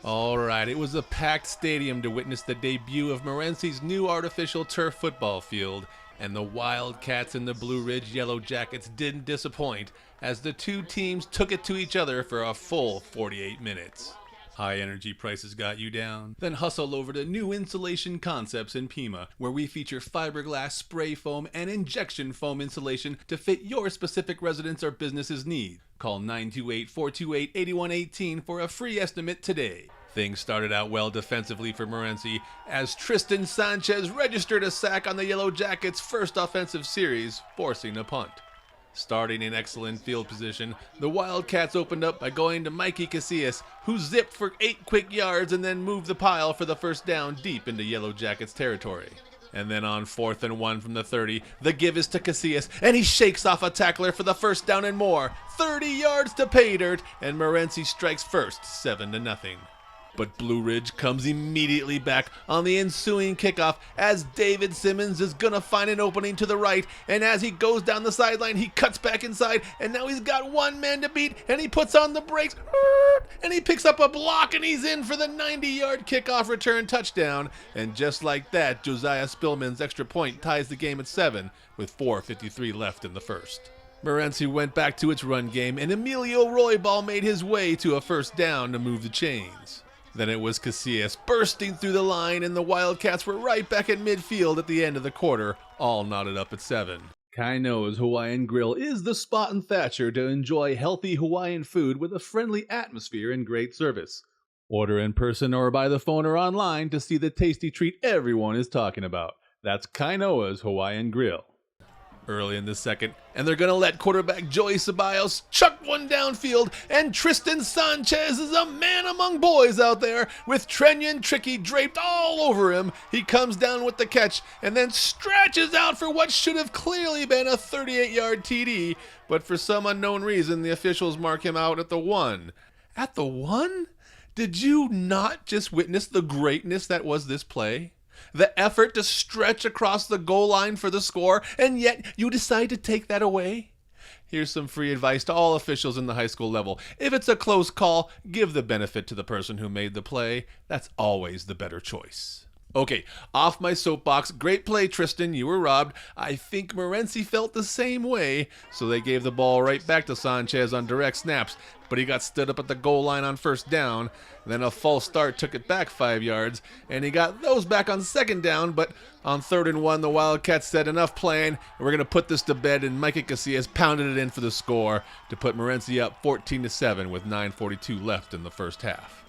All right, it was a packed stadium to witness the debut of Morenci's new artificial turf football field, and the Wildcats and the Blue Ridge Yellow Jackets didn't disappoint as the two teams took it to each other for a full 48 minutes. High energy prices got you down? Then hustle over to New Insulation Concepts in Pima, where we feature fiberglass, spray foam, and injection foam insulation to fit your specific residence or business's needs. Call 928-428-8118 for a free estimate today. Things started out well defensively for Morenci as Tristan Sanchez registered a sack on the Yellow Jackets' first offensive series, forcing a punt. Starting in excellent field position, the Wildcats opened up by going to Mikey Casillas, who zipped for 8 quick yards and then moved the pile for the first down deep into Yellow Jackets territory. And then on 4th and 1 from the 30, the give is to Casillas, and he shakes off a tackler for the first down and more. 30 yards to pay dirt, and Morenci strikes first, 7-0. But Blue Ridge comes immediately back on the ensuing kickoff as David Simmons is gonna find an opening to the right, and as he goes down the sideline, he cuts back inside, and now he's got one man to beat, and he puts on the brakes, and he picks up a block, and he's in for the 90-yard kickoff return touchdown. And just like that, Josiah Spillman's extra point ties the game at 7 with 4:53 left in the first. Morenci went back to its run game, and Emilio Roybal made his way to a first down to move the chains. Then it was Casillas bursting through the line, and the Wildcats were right back at midfield at the end of the quarter, all knotted up at 7. Kainoa's Hawaiian Grill is the spot in Thatcher to enjoy healthy Hawaiian food with a friendly atmosphere and great service. Order in person or by the phone or online to see the tasty treat everyone is talking about. That's Kainoa's Hawaiian Grill. Early in the second, and they're going to let quarterback Joey Ceballos chuck one downfield, and Tristan Sanchez is a man among boys out there with Trenyon Tricky draped all over him. He comes down with the catch and then stretches out for what should have clearly been a 38-yard TD, but for some unknown reason, the officials mark him out at the 1. At the 1? Did you not just witness the greatness that was this play? The effort to stretch across the goal line for the score, and yet you decide to take that away? Here's some free advice to all officials in the high school level. If it's a close call, give the benefit to the person who made the play. That's always the better choice. Okay, off my soapbox. Great play, Tristan. You were robbed. I think Morenci felt the same way, so they gave the ball right back to Sanchez on direct snaps, but he got stood up at the goal line on first down. Then a false start took it back 5 yards, and he got those back on second down, but on 3rd and 1, the Wildcats said enough playing, and we're going to put this to bed, and Mikey Casillas pounded it in for the score to put Morenci up 14-7 with 9:42 left in the first half.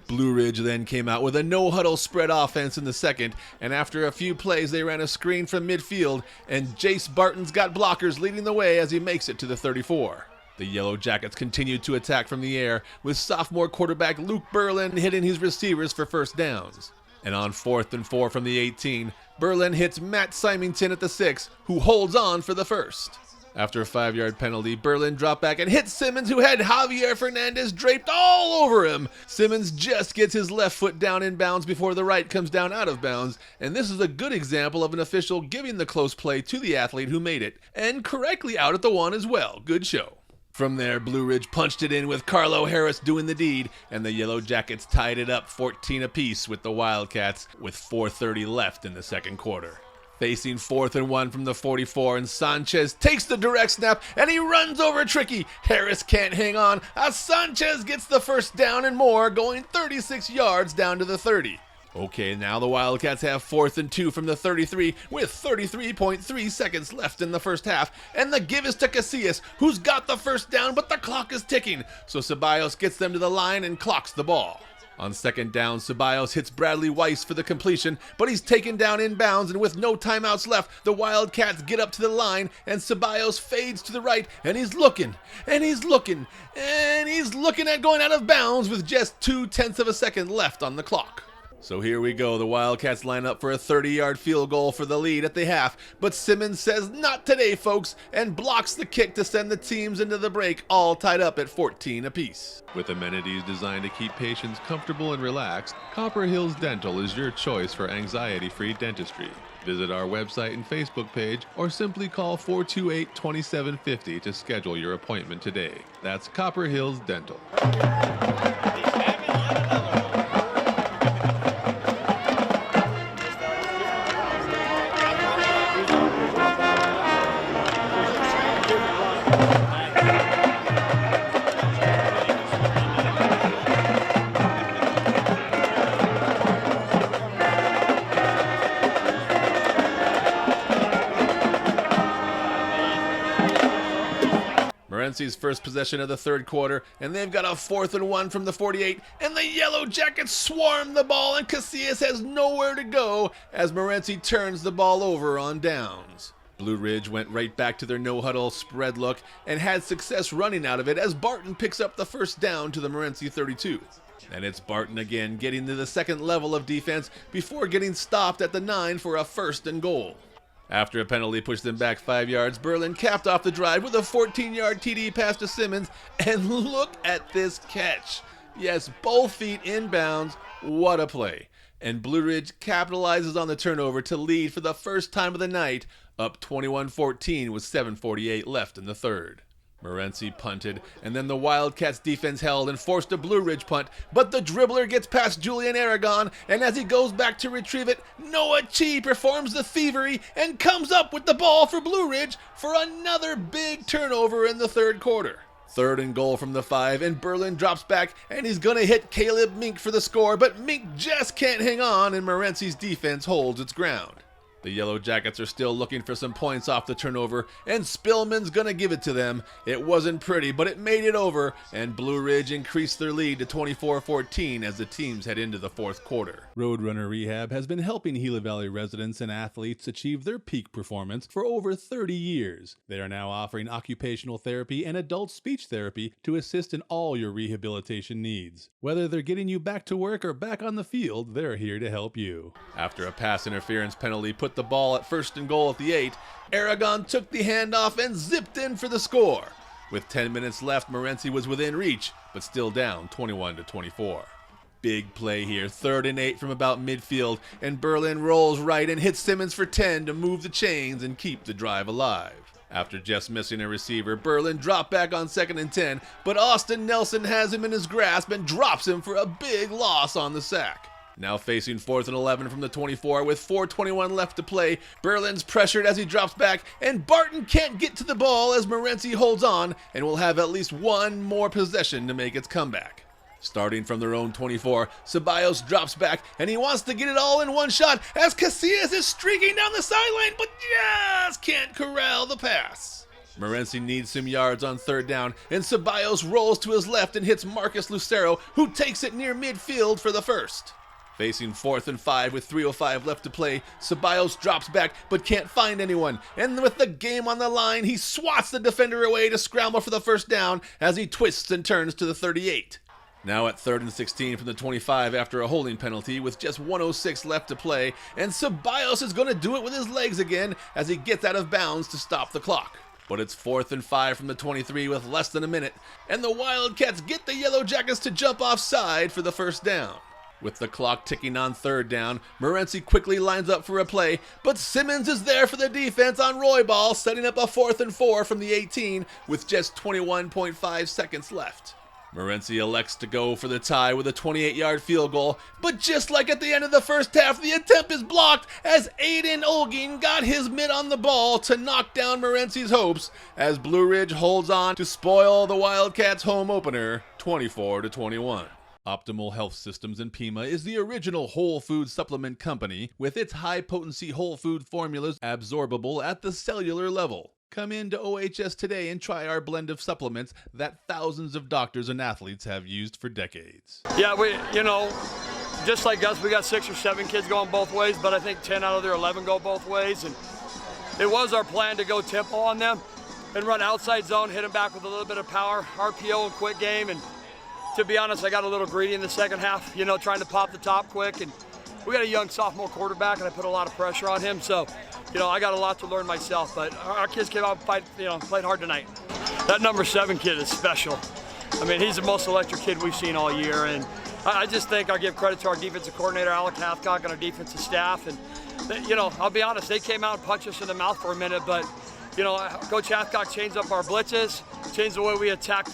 Blue Ridge then came out with a no-huddle spread offense in the second, and after a few plays they ran a screen from midfield, and Jace Barton's got blockers leading the way as he makes it to the 34. The Yellow Jackets continued to attack from the air, with sophomore quarterback Luke Berlin hitting his receivers for first downs. And on 4th and 4 from the 18, Berlin hits Matt Symington at the 6, who holds on for the first. After a 5-yard penalty, Berlin dropped back and hit Simmons, who had Javier Fernandez draped all over him. Simmons just gets his left foot down in bounds before the right comes down out of bounds, and this is a good example of an official giving the close play to the athlete who made it, and correctly out at the 1 as well. Good show. From there, Blue Ridge punched it in with Carlo Harris doing the deed, and the Yellow Jackets tied it up 14 apiece with the Wildcats with 4:30 left in the second quarter. Facing 4th and 1 from the 44, and Sanchez takes the direct snap, and he runs over Tricky. Harris can't hang on as Sanchez gets the first down and more, going 36 yards down to the 30. Okay, now the Wildcats have 4th and 2 from the 33 with 33.3 seconds left in the first half, and the give is to Casillas, who's got the first down, but the clock is ticking, so Ceballos gets them to the line and clocks the ball. On second down, Ceballos hits Bradley Weiss for the completion, but he's taken down in bounds, and with no timeouts left, the Wildcats get up to the line, and Ceballos fades to the right, and he's looking at going out of bounds with just 0.2 of a second left on the clock. So here we go, the Wildcats line up for a 30-yard field goal for the lead at the half, but Simmons says not today, folks, and blocks the kick to send the teams into the break, all tied up at 14 apiece. With amenities designed to keep patients comfortable and relaxed, Copper Hills Dental is your choice for anxiety-free dentistry. Visit our website and Facebook page, or simply call 428-2750 to schedule your appointment today. That's Copper Hills Dental. Morenci's first possession of the third quarter, and they've got a 4th and 1 from the 48, and the Yellow Jackets swarm the ball, and Casillas has nowhere to go as Morenci turns the ball over on downs. Blue Ridge went right back to their no-huddle spread look and had success running out of it as Barton picks up the first down to the Morenci 32. And it's Barton again getting to the second level of defense before getting stopped at the 9 for a 1st and goal. After a penalty pushed them back 5 yards, Berlin capped off the drive with a 14-yard TD pass to Simmons, and look at this catch. Yes, both feet inbounds. What a play. And Blue Ridge capitalizes on the turnover to lead for the first time of the night, up 21-14 with 7:48 left in the third. Morenci punted, and then the Wildcats defense held and forced a Blue Ridge punt, but the dribbler gets past Julian Aragon, and as he goes back to retrieve it, Noah Chi performs the thievery and comes up with the ball for Blue Ridge for another big turnover in the third quarter. 3rd and goal from the 5, and Berlin drops back, and he's gonna hit Caleb Mink for the score, but Mink just can't hang on, and Morenci's defense holds its ground. The Yellow Jackets are still looking for some points off the turnover, and Spillman's gonna give it to them. It wasn't pretty, but it made it over, and Blue Ridge increased their lead to 24-14 as the teams head into the fourth quarter. Roadrunner Rehab has been helping Gila Valley residents and athletes achieve their peak performance for over 30 years. They are now offering occupational therapy and adult speech therapy to assist in all your rehabilitation needs. Whether they're getting you back to work or back on the field, they're here to help you. After a pass interference penalty put the ball at 1st and goal at the 8, Aragon took the handoff and zipped in for the score. With 10 minutes left, Morenci was within reach, but still down 21-24. Big play here, 3rd and 8 from about midfield, and Berlin rolls right and hits Simmons for 10 to move the chains and keep the drive alive. After just missing a receiver, Berlin dropped back on 2nd and 10, but Austin Nelson has him in his grasp and drops him for a big loss on the sack. Now facing 4th and 11 from the 24 with 4:21 left to play, Berlin's pressured as he drops back, and Barton can't get to the ball as Morenci holds on and will have at least one more possession to make its comeback. Starting from their own 24, Ceballos drops back, and he wants to get it all in one shot as Casillas is streaking down the sideline, but just can't corral the pass. Morenci needs some yards on 3rd down, and Ceballos rolls to his left and hits Marcus Lucero, who takes it near midfield for the first. Facing 4th and 5 with 3:05 left to play, Ceballos drops back but can't find anyone, and with the game on the line, he swats the defender away to scramble for the first down as he twists and turns to the 38. Now at 3rd and 16 from the 25 after a holding penalty with just 1:06 left to play, and Ceballos is going to do it with his legs again as he gets out of bounds to stop the clock. But it's 4th and 5 from the 23 with less than a minute, and the Wildcats get the Yellow Jackets to jump offside for the first down. With the clock ticking on 3rd down, Morenci quickly lines up for a play, but Simmons is there for the defense on Roybal, setting up a 4th and 4 from the 18 with just 21.5 seconds left. Morenci elects to go for the tie with a 28-yard field goal, but just like at the end of the first half, the attempt is blocked as Aiden Olgin got his mitt on the ball to knock down Morenci's hopes as Blue Ridge holds on to spoil the Wildcats' home opener 24-21. Optimal Health Systems in Pima is the original whole food supplement company with its high-potency whole food formulas absorbable at the cellular level. Come into OHS today and try our blend of supplements that thousands of doctors and athletes have used for decades. Yeah, just like us, we got 6 or 7 kids going both ways, but I think 10 out of their 11 go both ways. And it was our plan to go tempo on them and run outside zone, hit them back with a little bit of power, RPO and quick game. And to be honest, I got a little greedy in the second half, trying to pop the top quick. And we got a young sophomore quarterback, and I put a lot of pressure on him. So, I got a lot to learn myself. But our kids came out and played hard tonight. That number 7 kid is special. I mean, he's the most electric kid we've seen all year. And I just think I give credit to our defensive coordinator, Alec Hathcock, and our defensive staff. And, I'll be honest, they came out and punched us in the mouth for a minute, but Coach Hathcock changed up our blitzes, changed the way we attacked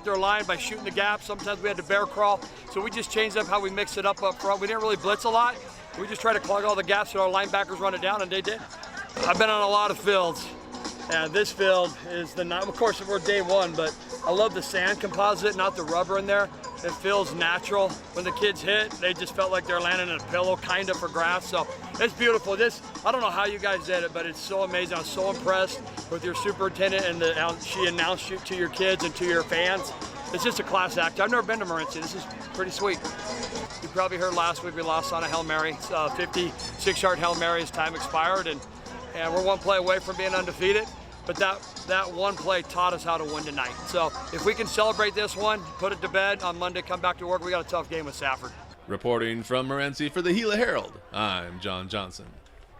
their line by shooting the gap. Sometimes we had to bear crawl, so we just changed up how we mix it up front. We didn't really blitz a lot. We just tried to plug all the gaps so our linebackers run it down, and they did. I've been on a lot of fields, and this field is of course, we're day one, but I love the sand composite, not the rubber in there. It feels natural. When the kids hit, they just felt like they're landing in a pillow, kind of, for grass. So it's beautiful. I don't know how you guys did it, but it's so amazing. I was so impressed with your superintendent and she announced you to your kids and to your fans. It's just a class act. I've never been to Morenci. This is pretty sweet. You probably heard last week we lost on a Hail Mary. 56-yard Hail Mary as time expired, and we're one play away from being undefeated. But that one play taught us how to win tonight. So if we can celebrate this one, put it to bed, on Monday come back to work, we got a tough game with Safford. Reporting from Morenci for the Gila Herald, I'm John Johnson.